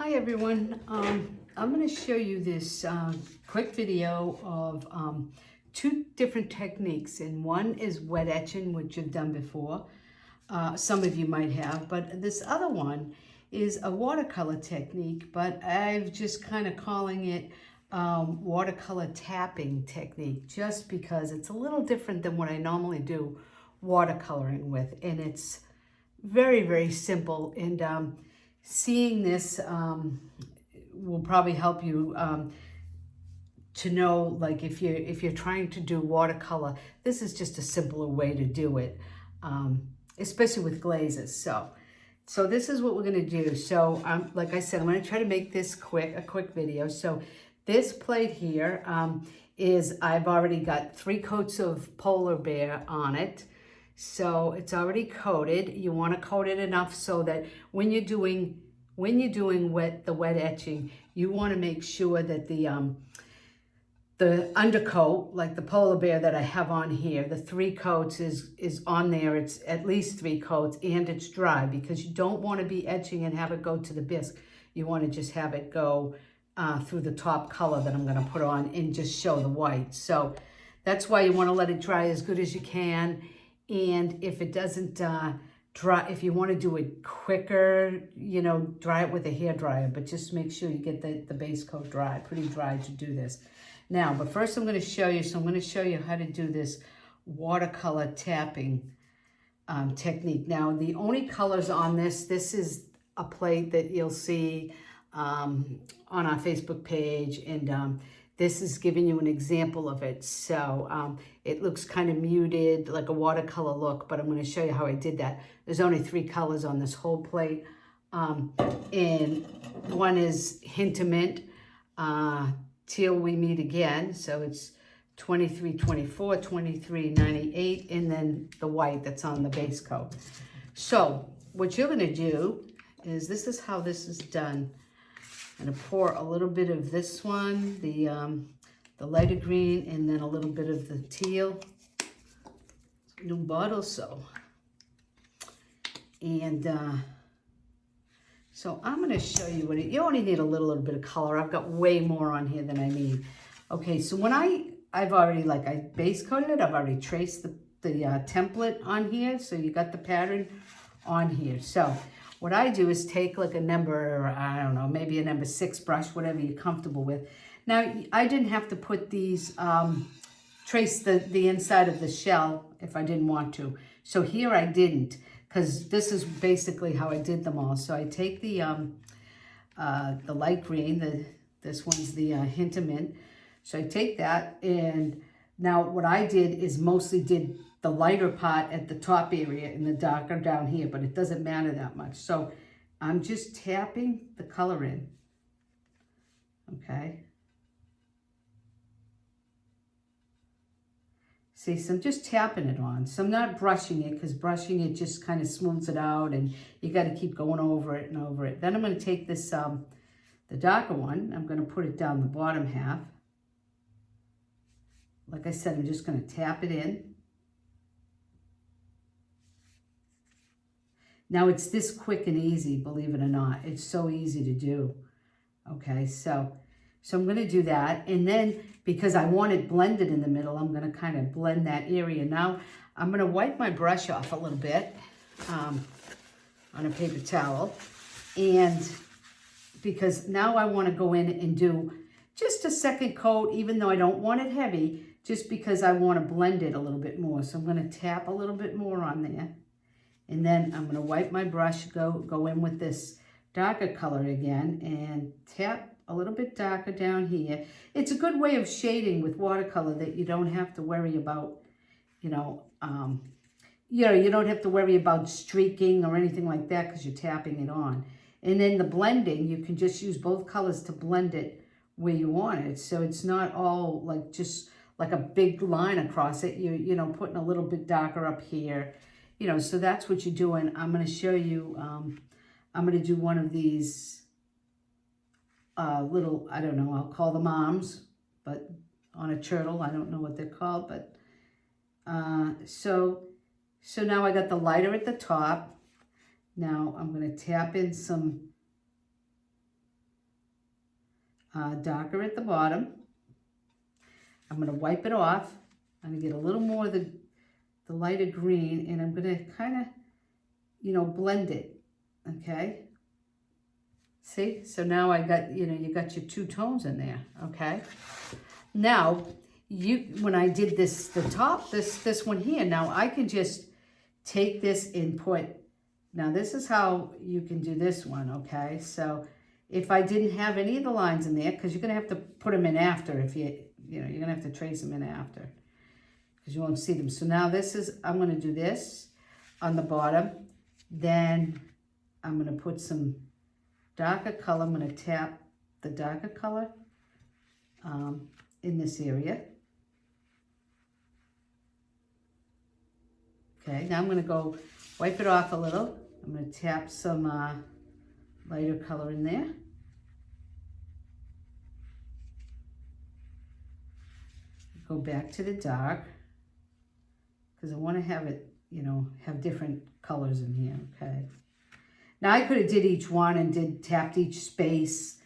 Hi everyone, I'm going to show you this quick video of two different techniques, and one is wet etching, which you've done before. Some of you might have, but this other one is a watercolor technique, but I've just kind of calling it watercolor tapping technique, just because it's a little different than what I normally do watercoloring with, and it's very, very simple. And seeing this will probably help you to know, like, if you're trying to do watercolor, this is just a simpler way to do it, especially with glazes. So this is what we're going to do. So like I said, I'm going to try to make this a quick video. So this plate here is, I've already got 3 coats of polar bear on it. So it's already coated. You want to coat it enough so that when you're doing the wet etching, you want to make sure that the undercoat, like the polar bear that I have on here, the 3 coats is on there. It's at least 3 coats, and it's dry, because you don't want to be etching and have it go to the bisque. You want to just have it go through the top color that I'm going to put on and just show the white. So that's why you want to let it dry as good as you can. And if it doesn't dry, if you want to do it quicker, you know, dry it with a hair dryer, but just make sure you get the base coat dry, pretty dry to do this. Now, but first I'm going to show you, so I'm going to show you how to do this watercolor tapping technique. Now, the only colors on this is a plate that you'll see on our Facebook page, and this is giving you an example of it. So it looks kind of muted, like a watercolor look, but I'm going to show you how I did that. There's only 3 colors on this whole plate. And one is Hint of Mint, Till We Meet Again. So it's 2324, 2398, and then the white that's on the base coat. So what you're going to do is, this is how this is done. I'm going to pour a little bit of this one, the lighter green, and then a little bit of the teal. New bottle, so. And so I'm going to show you what you only need a little bit of color. I've got way more on here than I need. Okay, so when I've already, like, I base coated it, I've already traced the template on here, so you got the pattern on here. So what I do is take like a number, I don't know, maybe a number 6 brush, whatever you're comfortable with. Now, I didn't have to put these, trace the inside of the shell if I didn't want to. So here I didn't, because this is basically how I did them all. So I take the light green, this one's the Hint of Mint. So I take that, and now what I did is mostly did the lighter part at the top area and the darker down here, but it doesn't matter that much. So I'm just tapping the color in, okay? See, so I'm just tapping it on. So I'm not brushing it, because brushing it just kind of smooths it out, and you got to keep going over it and over it. Then I'm going to take this, the darker one, I'm going to put it down the bottom half. Like I said, I'm just going to tap it in. Now, it's this quick and easy, believe it or not. It's so easy to do. Okay, so I'm going to do that. And then, because I want it blended in the middle, I'm going to kind of blend that area. Now, I'm going to wipe my brush off a little bit on a paper towel. And because now I want to go in and do just a second coat, even though I don't want it heavy, just because I want to blend it a little bit more. So I'm going to tap a little bit more on there. And then I'm going to wipe my brush, go in with this darker color again, and tap a little bit darker down here. It's a good way of shading with watercolor, that you don't have to worry about, you don't have to worry about streaking or anything like that, because you're tapping it on. And then the blending, you can just use both colors to blend it where you want it. So it's not all like just like a big line across it. You know, putting a little bit darker up here. You know, so that's what you're doing. I'm going to show you, I'm going to do one of these little, I don't know, I'll call them arms, but on a turtle, I don't know what they're called, but so now I got the lighter at the top. Now I'm going to tap in some darker at the bottom. I'm going to wipe it off. I'm going to get a little more of the lighter green, and I'm going to kind of, you know, blend it, okay? See? So now I got, you know, you got your two tones in there, okay? Now, when I did this, the top, this one here, now I can just take this and put, now this is how you can do this one, okay? So if I didn't have any of the lines in there, because you're going to have to put them in after if you know, you're going to have to trace them in after, because you won't see them. So now this is, I'm going to do this on the bottom. Then I'm going to put some darker color. I'm going to tap the darker color in this area. Okay, now I'm going to go wipe it off a little. I'm going to tap some lighter color in there. Go back to the dark, because I want to have it, you know, have different colors in here, okay? Now I could have did each one and tapped each space,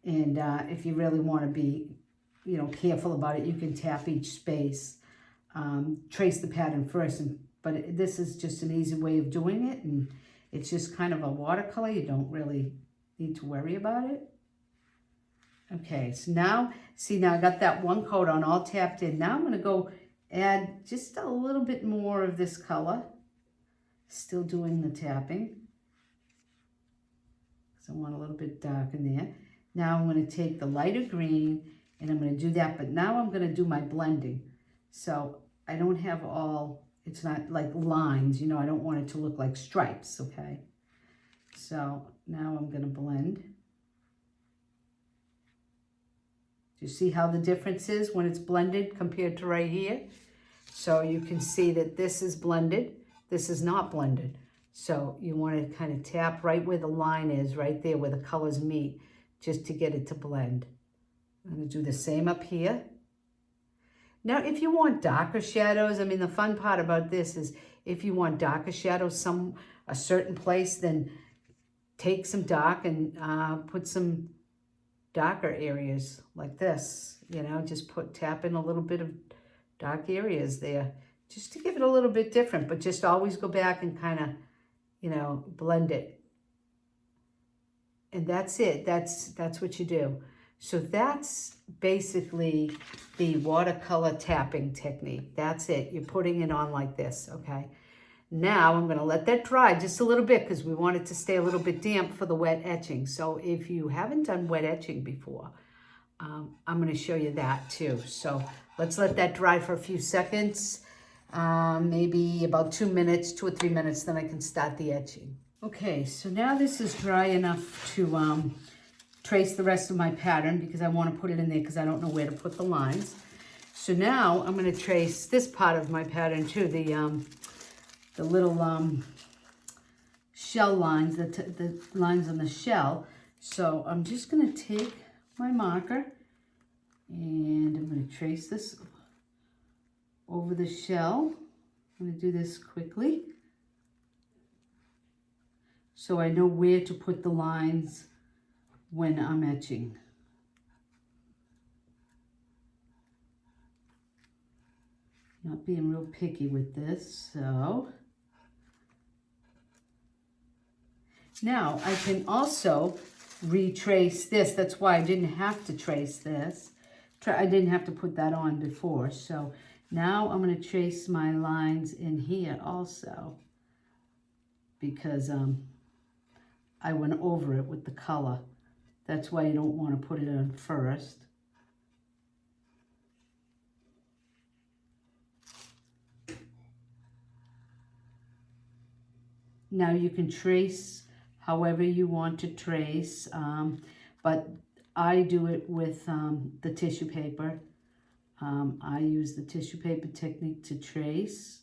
and if you really want to be, you know, careful about it, you can tap each space, trace the pattern first, but this is just an easy way of doing it, and it's just kind of a watercolor. You don't really need to worry about it. Okay, so now, see, now I got that one coat on all tapped in. Now I'm going to go add just a little bit more of this color. Still doing the tapping. So I want a little bit dark in there. Now I'm going to take the lighter green and I'm going to do that. But now I'm going to do my blending. So I don't have all, it's not like lines, you know, I don't want it to look like stripes, okay? So now I'm going to blend. You see how the difference is when it's blended compared to right here? So you can see that this is blended, this is not blended. So you want to kind of tap right where the line is, right there where the colors meet, just to get it to blend. I'm going to do the same up here. Now, if you want darker shadows, I mean, the fun part about this is if you want darker shadows a certain place, then take some dark and put some darker areas like this, you know, just tap in a little bit of dark areas there just to give it a little bit different, but just always go back and kind of, you know, blend it. And that's it. That's what you do. So that's basically the watercolor tapping technique. That's it. You're putting it on like this, okay? Now I'm going to let that dry just a little bit because we want it to stay a little bit damp for the wet etching. So if you haven't done wet etching before, I'm going to show you that too. So let's let that dry for a few seconds, maybe about 2 minutes, 2 or 3 minutes, then I can start the etching. Okay, so now this is dry enough to trace the rest of my pattern because I want to put it in there because I don't know where to put the lines. So now I'm going to trace this part of my pattern too, the little shell lines, the lines on the shell. So I'm just going to take my marker and I'm going to trace this over the shell. I'm going to do this quickly so I know where to put the lines when I'm etching. Not being real picky with this, so. Now, I can also retrace this. That's why I didn't have to trace this. I didn't have to put that on before. So now I'm going to trace my lines in here also because I went over it with the color. That's why you don't want to put it on first. Now you can trace however you want to trace, but I do it with the tissue paper. I use the tissue paper technique to trace,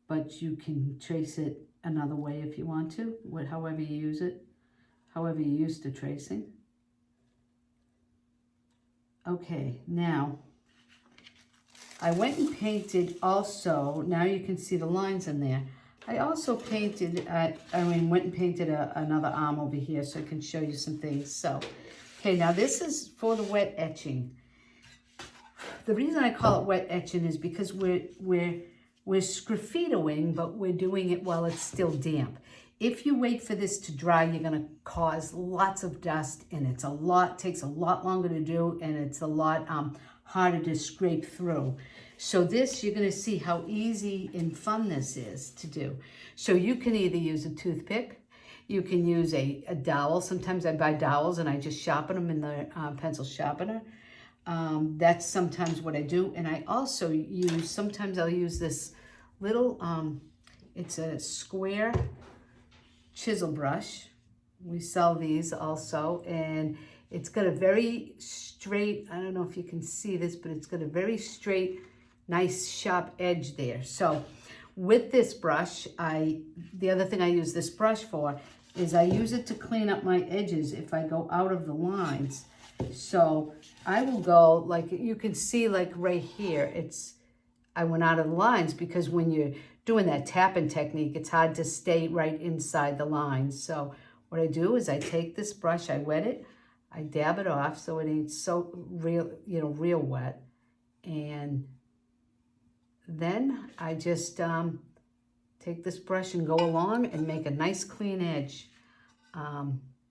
but you can trace it another way if you want to, however you use it, however you're used to tracing. Okay, now I went and painted also, now you can see the lines in there. I also painted, went and painted another arm over here so I can show you some things. So, Okay, now this is for the wet etching. The reason I call it wet etching is because we're sgraffitoing, but we're doing it while it's still damp. If you wait for this to dry, you're gonna cause lots of dust, and takes a lot longer to do, and it's a lot harder to scrape through. So this, you're gonna see how easy and fun this is to do. So you can either use a toothpick, you can use a dowel. Sometimes I buy dowels and I just sharpen them in the pencil sharpener. That's sometimes what I do. And I also sometimes I'll use this little, it's a square chisel brush. We sell these also, and it's got a very straight, I don't know if you can see this, but it's got a very straight, nice sharp edge there. So with this brush, the other thing I use this brush for is I use it to clean up my edges if I go out of the lines. So I will go, like you can see, like right here, I went out of the lines because when you're doing that tapping technique, it's hard to stay right inside the lines. So what I do is I take this brush, I wet it, I dab it off so it ain't so real wet. And then I just take this brush and go along and make a nice clean edge.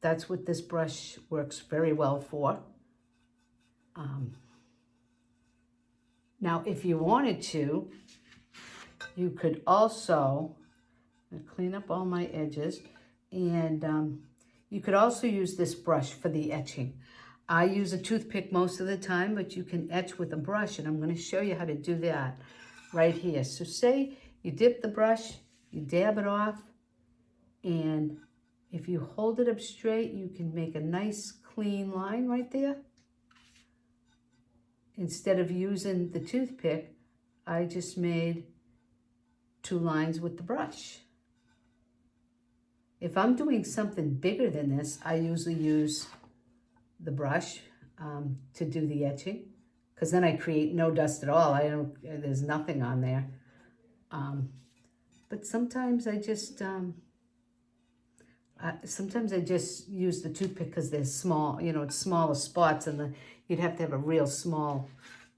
That's what this brush works very well for. Now, if you wanted to, you could also clean up all my edges, and you could also use this brush for the etching. I use a toothpick most of the time, but you can etch with a brush, and I'm going to show you how to do that right here. So say you dip the brush, you dab it off, and if you hold it up straight, you can make a nice clean line right there. Instead of using the toothpick, I just made 2 lines with the brush. If I'm doing something bigger than this, I usually use the brush to do the etching, because then I create no dust at all. There's nothing on there. But sometimes I just use the toothpick because they're small. It's smaller spots, and you'd have to have a real small,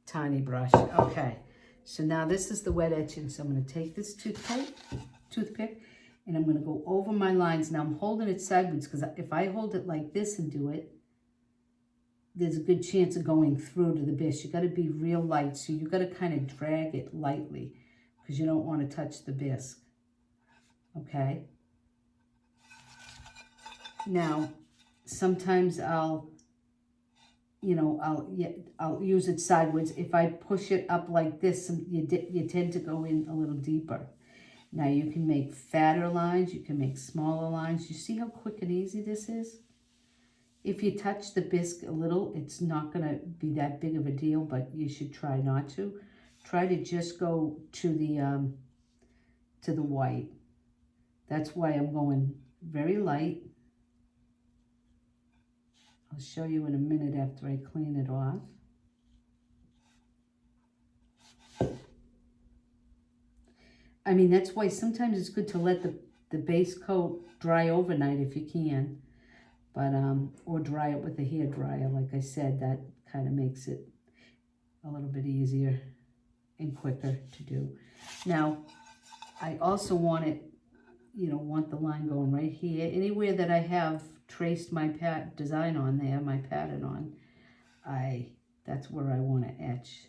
tiny brush. Okay, so now this is the wet etching. So I'm going to take this toothpick, and I'm going to go over my lines. Now I'm holding it sideways because if I hold it like this and do it, there's a good chance of going through to the bisque. You got to be real light, so you got to kind of drag it lightly because you don't want to touch the bisque. Okay. Now, sometimes I'll use it sideways. If I push it up like this, you tend to go in a little deeper. Now you can make fatter lines, you can make smaller lines. You see how quick and easy this is? If you touch the bisque a little, it's not going to be that big of a deal, but you should try not to. Try to just go to the white. That's why I'm going very light. I'll show you in a minute after I clean it off. I mean, that's why sometimes it's good to let the base coat dry overnight if you can. But, or dry it with a hair dryer. Like I said, that kind of makes it a little bit easier and quicker to do. Now, I also want it, want the line going right here. Anywhere that I have traced my design on there, my pattern on, that's where I want to etch.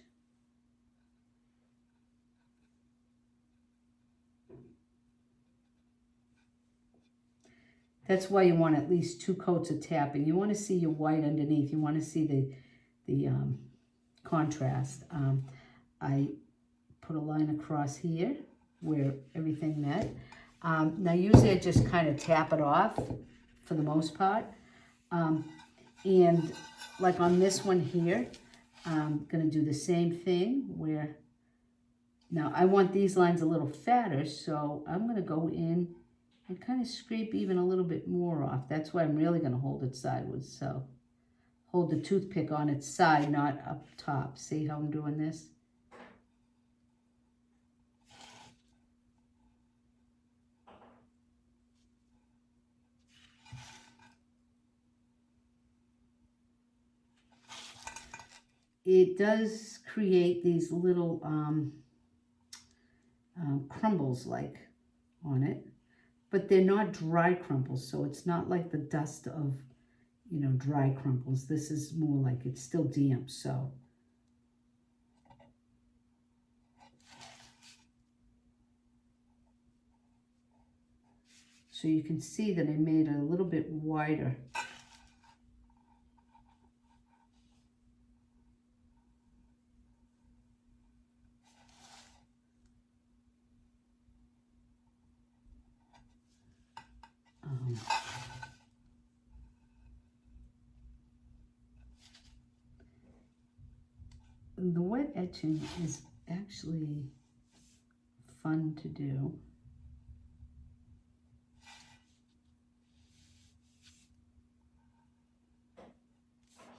That's why you want at least 2 coats of tapping. You want to see your white underneath. You want to see the contrast. I put a line across here where everything met. Now usually I just kind of tap it off for the most part. And like on this one here, I'm going to do the same thing where, now I want these lines a little fatter, so I'm going to go in and kind of scrape even a little bit more off. That's why I'm really going to hold it sideways. So hold the toothpick on its side, not up top. See how I'm doing this? it does create these little crumbles like on it, but they're not dry crumbles, so it's not like the dust of, you know, dry crumbles. This is more like it's still damp, so. So you can see that I made it a little bit wider. The wet etching is actually fun to do.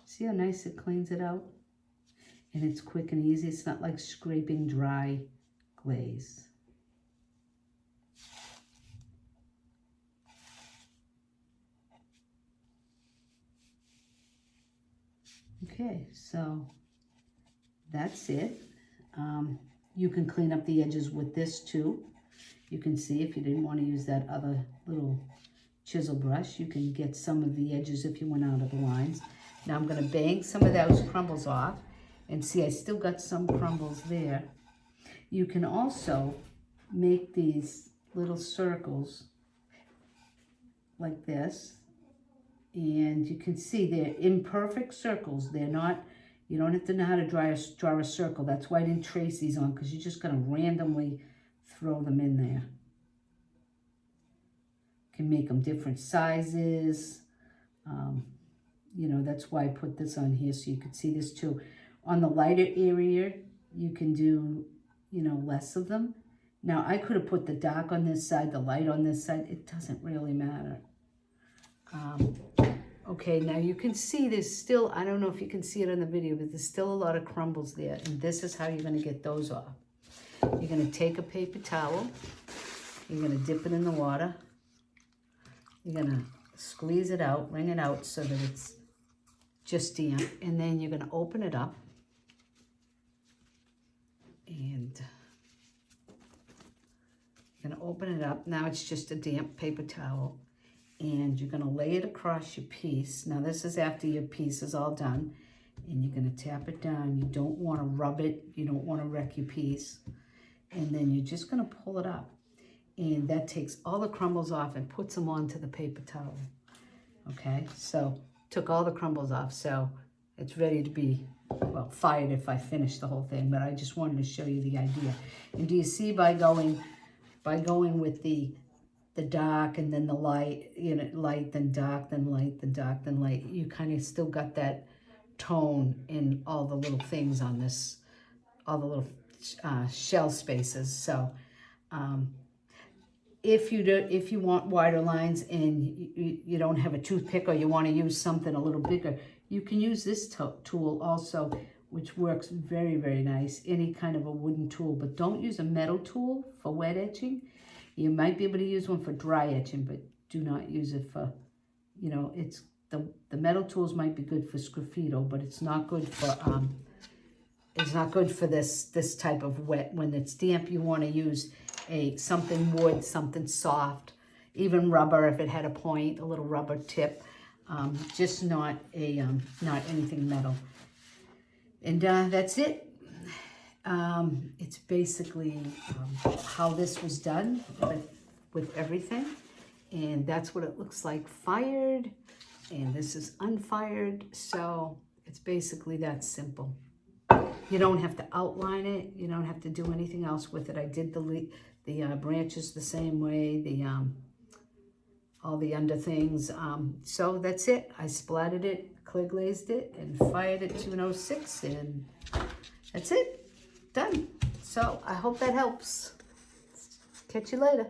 See how nice it cleans it out? And it's quick and easy. It's not like scraping dry glaze. Okay, so that's it. You can clean up the edges with this too. You can see if you didn't want to use that other little chisel brush, you can get some of the edges if you went out of the lines. Now I'm going to bang some of those crumbles off, and see I still got some crumbles there. You can also make these little circles like this, and you can see they're imperfect circles. They're not, you don't have to know how to draw a circle. That's why I didn't trace these on, because you're just going to randomly throw them in there. You can make them different sizes. You know, that's why I put this on here, so you could see this too. On the lighter area, you can do, you know, less of them. Now, I could have put the dark on this side, the light on this side. It doesn't really matter. Okay, now you can see there's still, I don't know if you can see it on the video, but there's still a lot of crumbles there. And this is how you're going to get those off. You're going to take a paper towel. You're going to dip it in the water. You're going to squeeze it out, wring it out so that it's just damp. And then you're going to open it up. And you're going to open it up. Now it's just a damp paper towel. And you're going to lay it across your piece. Now this is after your piece is all done. And you're going to tap it down. You don't want to rub it. You don't want to wreck your piece. And then you're just going to pull it up. And that takes all the crumbles off and puts them onto the paper towel. Okay, so took all the crumbles off. So it's ready to be, well, fired if I finish the whole thing. But I just wanted to show you the idea. And do you see by going with the dark and then the light, you know, light, then dark, then light, then dark, then light, you kind of still got that tone in all the little things on this, all the little shell spaces. So if you want wider lines and you don't have a toothpick, or you want to use something a little bigger, you can use this tool also, which works very, very nice. Any kind of a wooden tool, but don't use a metal tool for wet etching. You might be able to use one for dry etching, but do not use it for, you know, it's the metal tools might be good for sgraffito, but it's not good for this type of wet. When it's damp, you want to use something wood, something soft, even rubber if it had a point, a little rubber tip, just not anything metal. And that's it. It's basically how this was done with everything, and that's what it looks like fired, and this is unfired. So it's basically that simple. You don't have to outline it. You don't have to do anything else with it. I did the branches the same way, all the under things. So that's it. I splattered it, clear glazed it, and fired it to an 06, and that's it. Done. So I hope that helps. Catch you later.